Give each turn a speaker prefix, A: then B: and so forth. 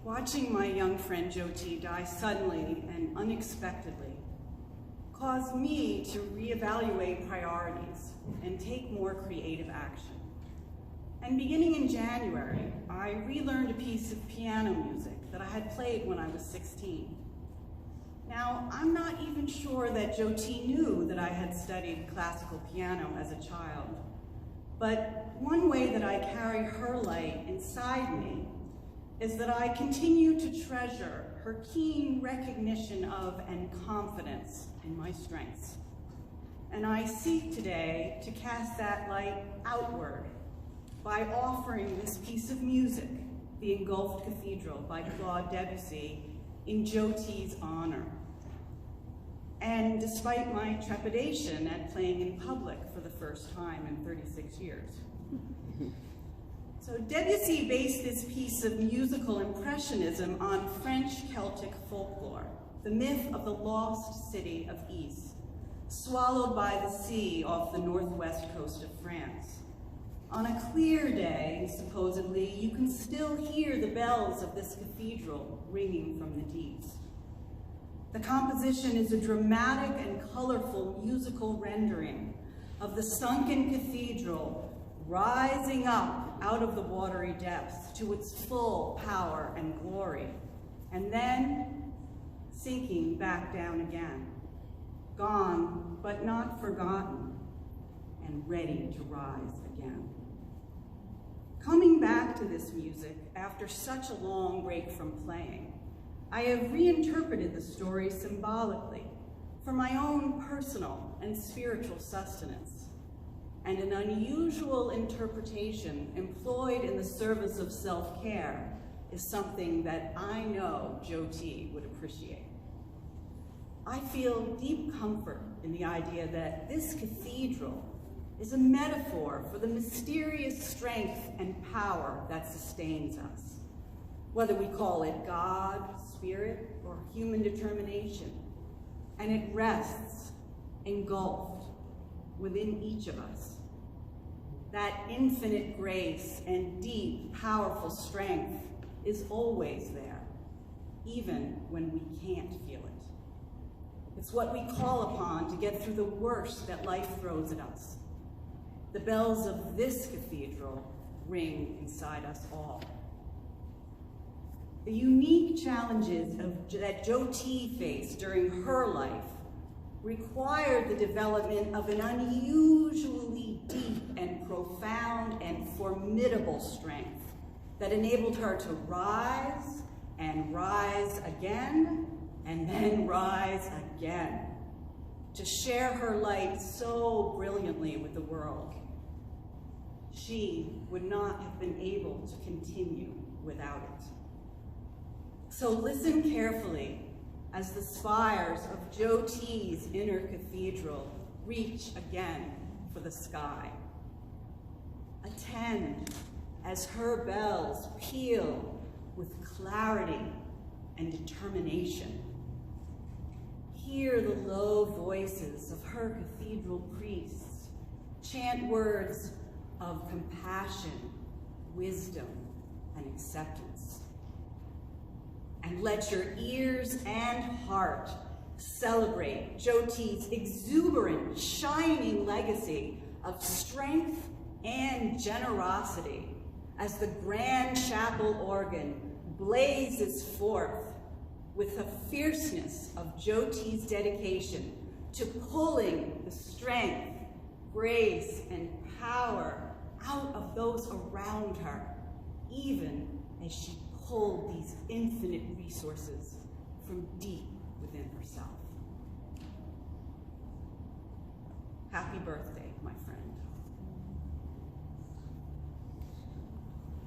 A: Watching my young friend Jyoti die suddenly and unexpectedly caused me to reevaluate priorities and take more creative action. And beginning in January, I relearned a piece of piano music that I had played when I was 16. Now, I'm not even sure that Jyoti knew that I had studied classical piano as a child, but one way that I carry her light inside me is that I continue to treasure her keen recognition of and confidence in my strengths. And I seek today to cast that light outward by offering this piece of music, The Engulfed Cathedral by Claude Debussy, in Jyoti's honor. And despite my trepidation at playing in public for the first time in 36 years. So Debussy based this piece of musical impressionism on French Celtic folklore, the myth of the lost city of Ys, swallowed by the sea off the northwest coast of France. On a clear day, supposedly, you can still hear the bells of this cathedral ringing from the deeps. The composition is a dramatic and colorful musical rendering of the sunken cathedral rising up out of the watery depths to its full power and glory, and then sinking back down again, gone but not forgotten, and ready to rise again. Coming back to this music after such a long break from playing, I have reinterpreted the story symbolically for my own personal and spiritual sustenance, and an unusual interpretation employed in the service of self-care is something that I know Jyoti would appreciate. I feel deep comfort in the idea that this cathedral is a metaphor for the mysterious strength and power that sustains us, whether we call it God, spirit, or human determination, and it rests engulfed within each of us. That infinite grace and deep, powerful strength is always there, even when we can't feel it. It's what we call upon to get through the worst that life throws at us. The bells of this cathedral ring inside us all. The unique challenges that Jyoti faced during her life required the development of an unusually deep and profound and formidable strength that enabled her to rise and rise again and then rise again, to share her light so brilliantly with the world. She would not have been able to continue without it. So listen carefully as the spires of Jyoti's inner cathedral reach again for the sky. Attend as her bells peal with clarity and determination. Hear the low voices of her cathedral priests chant words of compassion, wisdom, and acceptance. And let your ears and heart celebrate Jyoti's exuberant, shining legacy of strength and generosity as the grand chapel organ blazes forth with the fierceness of Jyoti's dedication to pulling the strength, grace, and power out of those around her, even as she pulled these infinite resources from deep within herself. Happy birthday, my friend.